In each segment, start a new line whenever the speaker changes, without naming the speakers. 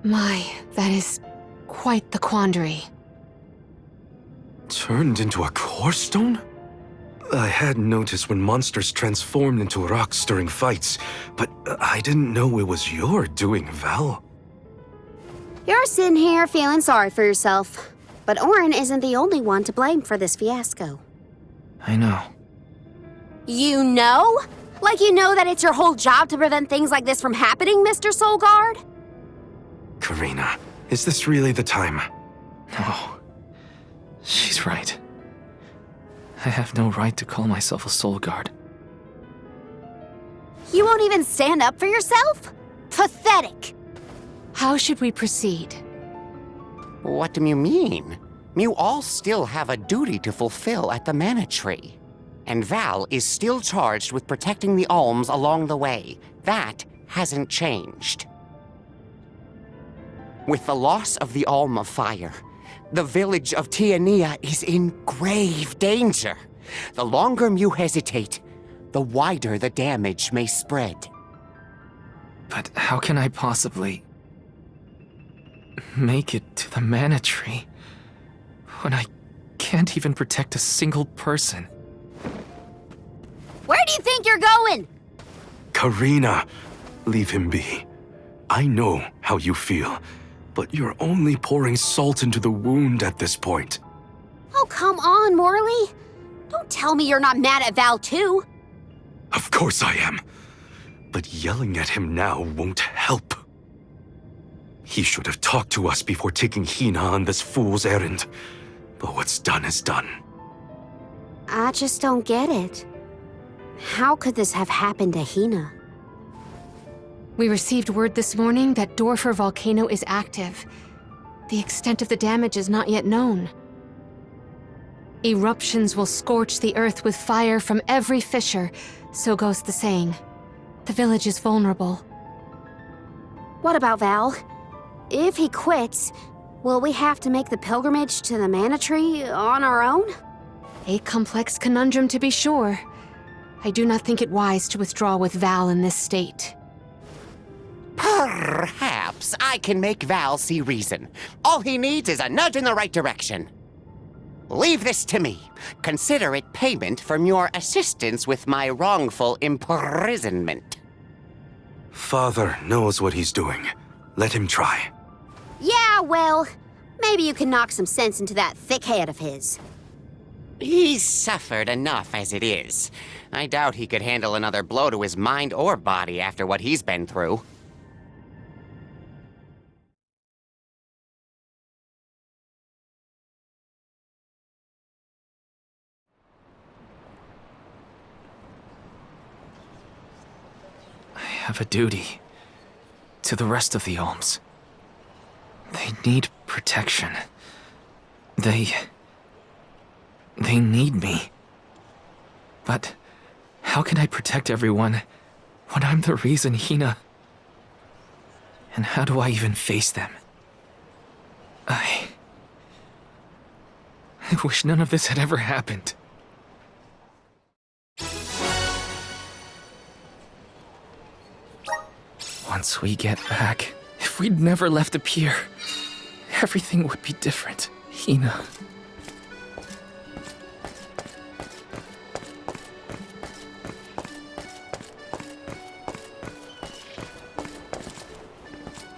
My, that is quite the quandary.
Turned into a core stone? I had noticed when monsters transformed into rocks during fights, but I didn't know it was your doing, Val.
You're sitting here feeling sorry for yourself. But Auron isn't the only one to blame for this fiasco.
I know.
You know? Like you know that it's your whole job to prevent things like this from happening, Mr. Soulguard?
Karina, is this really the time?
No. She's right. I have no right to call myself a soul guard.
You won't even stand up for yourself? Pathetic!
How should we proceed?
What do you mean? You all still have a duty to fulfill at the Mana Tree. And Val is still charged with protecting the Alms along the way. That hasn't changed. With the loss of the Alm of Fire, the village of Tiania is in grave danger. The longer you hesitate, the wider the damage may spread.
But how can I possibly make it to the Mana Tree when I can't even protect a single person?
Where do you think you're going?
Karina, leave him be. I know how you feel, but you're only pouring salt into the wound at this point.
Oh, come on, Morley. Don't tell me you're not mad at Val, too.
Of course I am. But yelling at him now won't help. He should have talked to us before taking Hina on this fool's errand. But what's done is done.
I just don't get it. How could this have happened to Hina?
We received word this morning that Dorfer Volcano is active. The extent of the damage is not yet known. Eruptions will scorch the earth with fire from every fissure, so goes the saying. The village is vulnerable.
What about Val? If he quits, will we have to make the pilgrimage to the Mana Tree on our own?
A complex conundrum to be sure. I do not think it wise to withdraw with Val in this state.
Perhaps I can make Val see reason. All he needs is a nudge in the right direction. Leave this to me. Consider it payment from your assistance with my wrongful imprisonment.
Father knows what he's doing. Let him try.
Yeah, well, maybe you can knock some sense into that thick head of his.
He's suffered enough as it is. I doubt he could handle another blow to his mind or body after what he's been through.
I have a duty to the rest of the Alms. They need protection. They need me. But how can I protect everyone when I'm the reason Hina... And how do I even face them? I wish none of this had ever happened. Once we get back, if we'd never left the pier, everything would be different, Hina.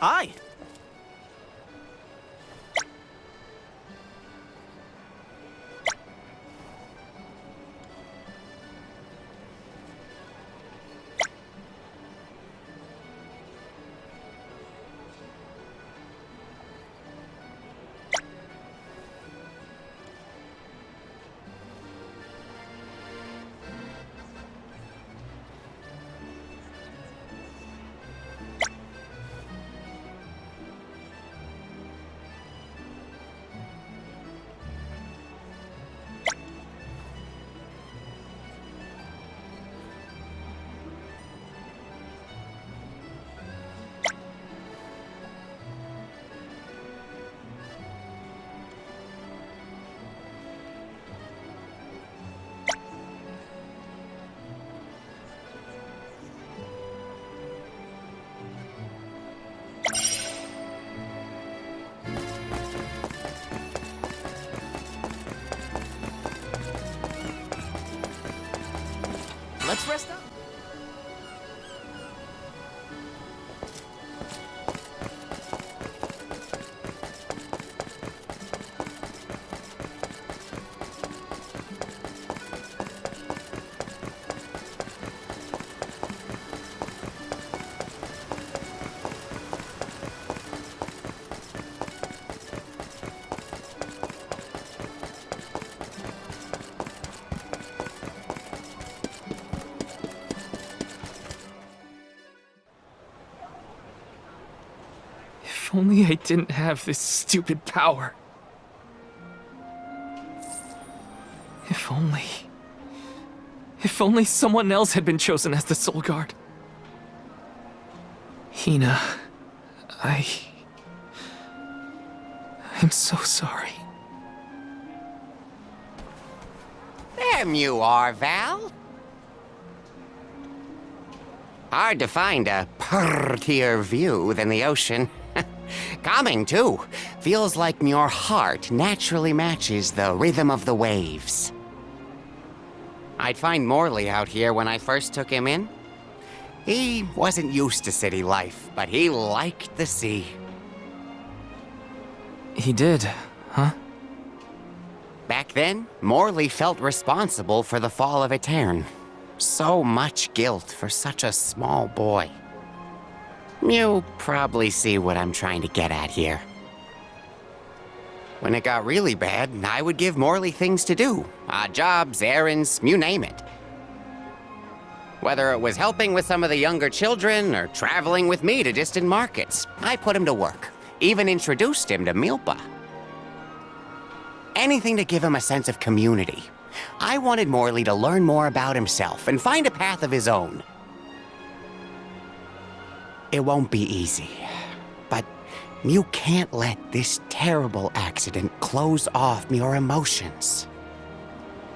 Hi.
let's rest up. If only I didn't have this stupid power. If only... If only someone else had been chosen as the Soul Guard. Hina, I'm so sorry.
There you are, Val. Hard to find a prettier view than the ocean. Calming, too. Feels like your heart naturally matches the rhythm of the waves. I'd find Morley out here when I first took him in. He wasn't used to city life, but he liked the sea.
He did, huh?
Back then, Morley felt responsible for the fall of Aetern. So much guilt for such a small boy. You probably see what I'm trying to get at here. When it got really bad, I would give Morley things to do. Odd jobs, errands, you name it. Whether it was helping with some of the younger children or traveling with me to distant markets, I put him to work. Even introduced him to Milpa. Anything to give him a sense of community. I wanted Morley to learn more about himself and find a path of his own. It won't be easy, but you can't let this terrible accident close off your emotions.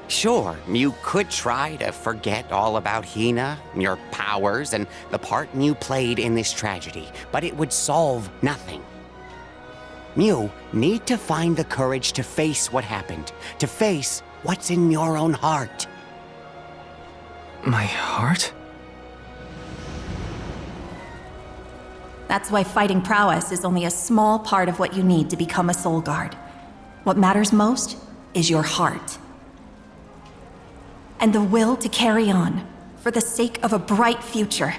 Sure, you could try to forget all about Hina, your powers, and the part you played in this tragedy, but it would solve nothing. You need to find the courage to face what happened, to face what's in your own heart.
My heart?
That's why fighting prowess is only a small part of what you need to become a Soul Guard. What matters most is your heart. And the will to carry on, for the sake of a bright future.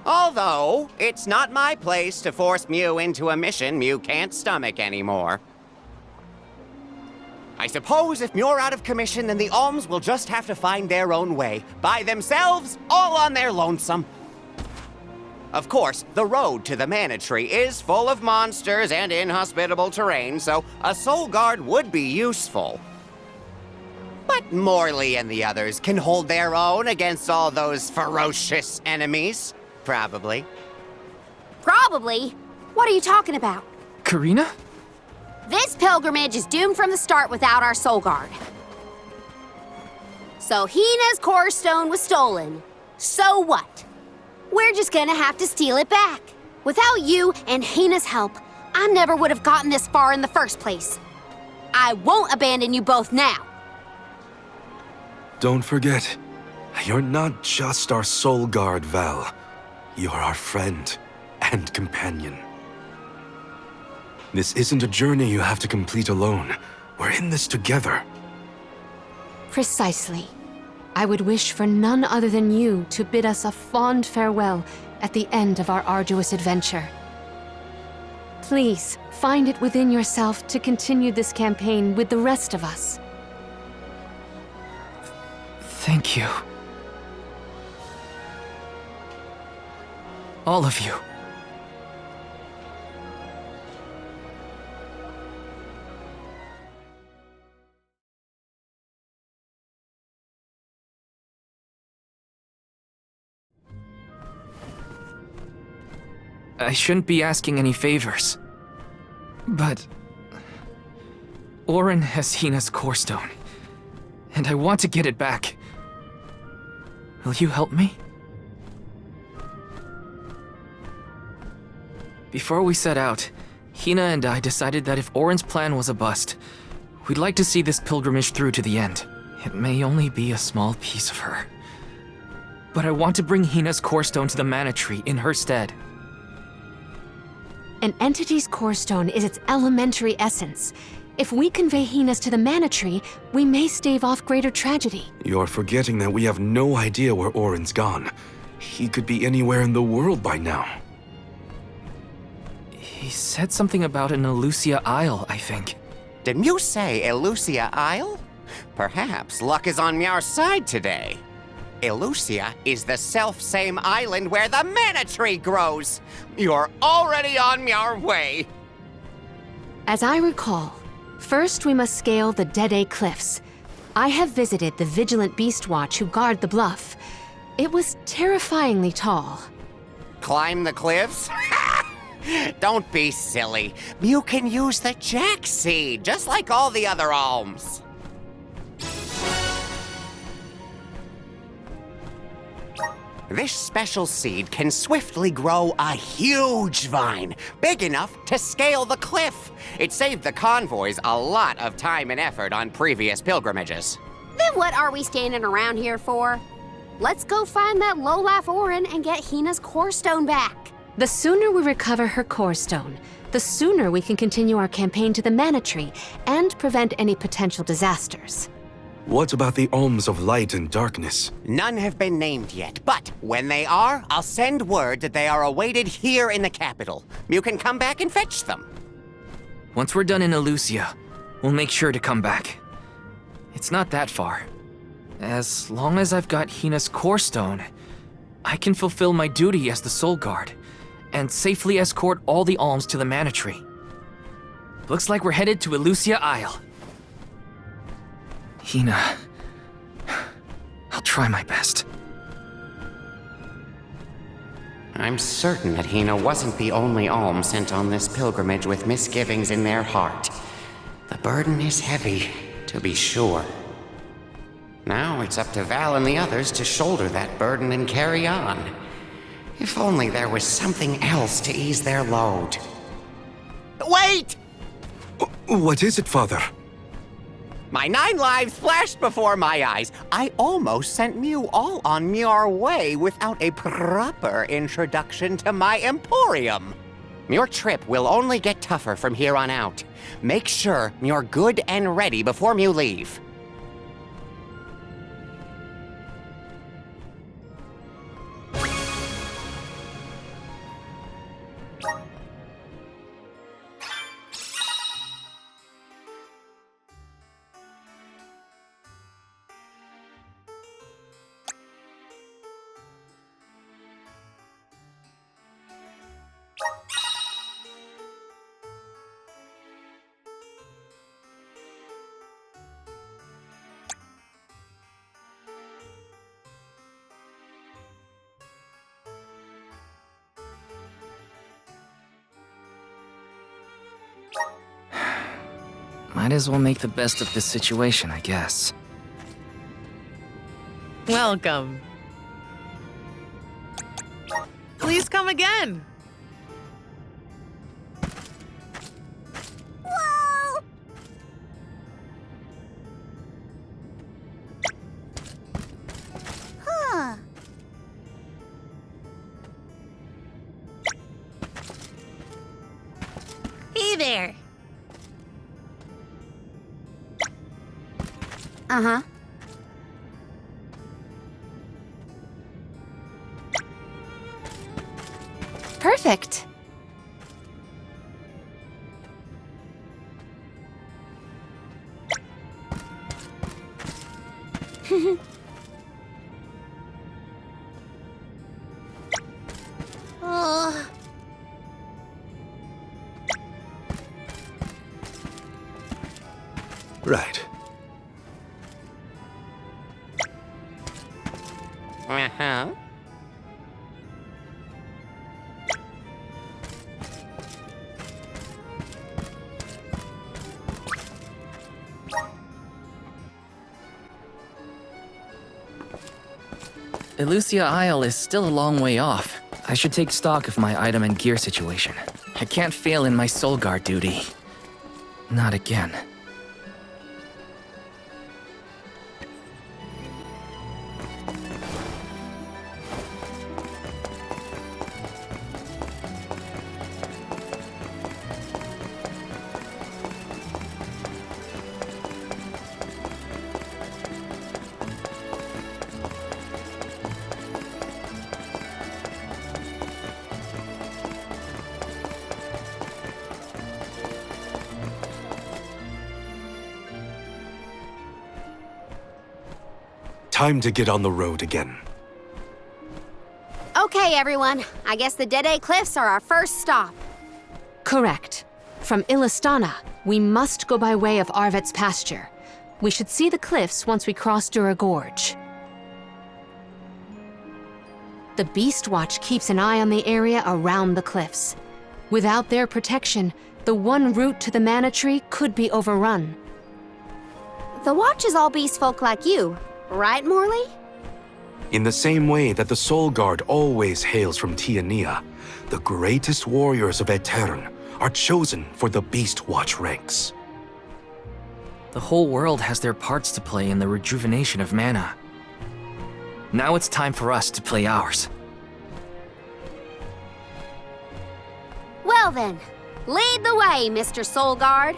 Although, it's not my place to force Mew into a mission Mew can't stomach anymore. I suppose if Muir out of commission, then the Alms will just have to find their own way. By themselves, all on their lonesome. Of course, the road to the Mana Tree is full of monsters and inhospitable terrain, so a Soul Guard would be useful. But Morley and the others can hold their own against all those ferocious enemies. Probably.
Probably? What are you talking about?
Karina?
This pilgrimage is doomed from the start without our Soul Guard. So Hina's core stone was stolen. So what? We're just gonna have to steal it back. Without you and Hina's help, I never would have gotten this far in the first place. I won't abandon you both now.
Don't forget, you're not just our Soul Guard, Val. You're our friend and companion. This isn't a journey you have to complete alone. We're in this together.
Precisely. I would wish for none other than you to bid us a fond farewell at the end of our arduous adventure. Please, find it within yourself to continue this campaign with the rest of us.
Thank you. All of you. I shouldn't be asking any favors. But... Auron has Hina's core stone, and I want to get it back. Will you help me? Before we set out, Hina and I decided that if Orin's plan was a bust, we'd like to see this pilgrimage through to the end. It may only be a small piece of her, but I want to bring Hina's core stone to the Mana Tree in her stead.
An entity's core stone is its elementary essence. If we convey Hina's to the Mana Tree, we may stave off greater tragedy.
You're forgetting that we have no idea where Orin's gone. He could be anywhere in the world by now.
He said something about an Elusia Isle, I think.
Did Mew say Elusia Isle? Perhaps luck is on Meow's side today. Elusia is the self-same island where the Mana Tree grows. You're already on your way.
As I recall, first we must scale the Dede Cliffs. I have visited the Vigilant Beast Watch who guard the bluff. It was terrifyingly tall.
Climb the cliffs? Don't be silly. You can use the Jack Seed, just like all the other alms. This special seed can swiftly grow a huge vine, big enough to scale the cliff. It saved the convoys a lot of time and effort on previous pilgrimages.
Then what are we standing around here for? Let's go find that low-life Orin and get Hina's core stone back.
The sooner we recover her core stone, the sooner we can continue our campaign to the Mana Tree and prevent any potential disasters.
What about the alms of light and darkness?
None have been named yet, but when they are, I'll send word that they are awaited here in the capital. You can come back and fetch them.
Once we're done in Elusia, we'll make sure to come back. It's not that far. As long as I've got Hina's core stone, I can fulfill my duty as the Soul Guard and safely escort all the alms to the Mana Tree. Looks like we're headed to Elusia Isle. Hina, I'll try my best.
I'm certain that Hina wasn't the only alm sent on this pilgrimage with misgivings in their heart. The burden is heavy, to be sure. Now it's up to Val and the others to shoulder that burden and carry on. If only there was something else to ease their load. Wait!
What is it, Father?
My 9 lives flashed before my eyes. I almost sent Mew all on your way without a proper introduction to my Emporium. Your trip will only get tougher from here on out. Make sure you're good and ready before you leave.
Might as well make the best of this situation, I guess.
Welcome. Please come again.
Whoa! Huh. Hey there. Uh-huh.
Perfect.
Oh.
Right.
Uh-huh.
Elusia Isle is still a long way off. I should take stock of my item and gear situation. I can't fail in my Soul Guard duty. Not again.
Time to get on the road again.
Okay, everyone. I guess the Dead Cliffs are our first stop.
Correct. From Illistana, we must go by way of Arvet's pasture. We should see the cliffs once we cross Dura Gorge. The Beast Watch keeps an eye on the area around the cliffs. Without their protection, the one route to the Mana Tree could be overrun.
The Watch is all beast folk like you, right, Morley?
In the same way that the Soul Guard always hails from Tiania, the greatest warriors of Aetern are chosen for the Beast Watch ranks.
The whole world has their parts to play in the rejuvenation of mana. Now it's time for us to play ours.
Well then, lead the way, Mr. Soul Guard.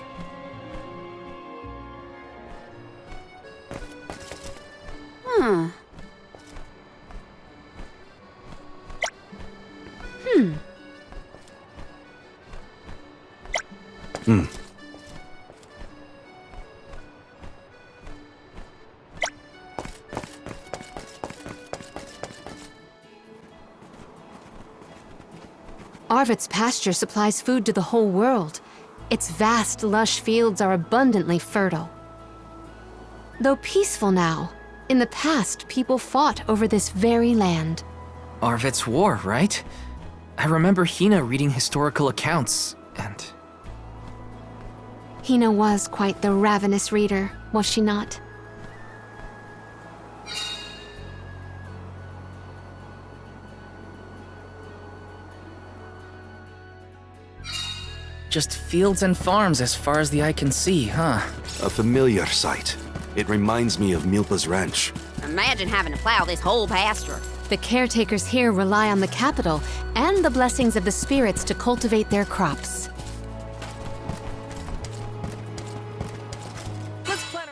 Arvet's pasture supplies food to the whole world. Its vast, lush fields are abundantly fertile. Though peaceful now, in the past people fought over this very land.
Arvet's war, right? I remember Hina reading historical accounts, and...
Hina was quite the ravenous reader, was she not?
Just fields and farms as far as the eye can see, huh?
A familiar sight. It reminds me of Milpa's ranch.
Imagine having to plow this whole pasture.
The caretakers here rely on the capital and the blessings of the spirits to cultivate their crops.
Let's plan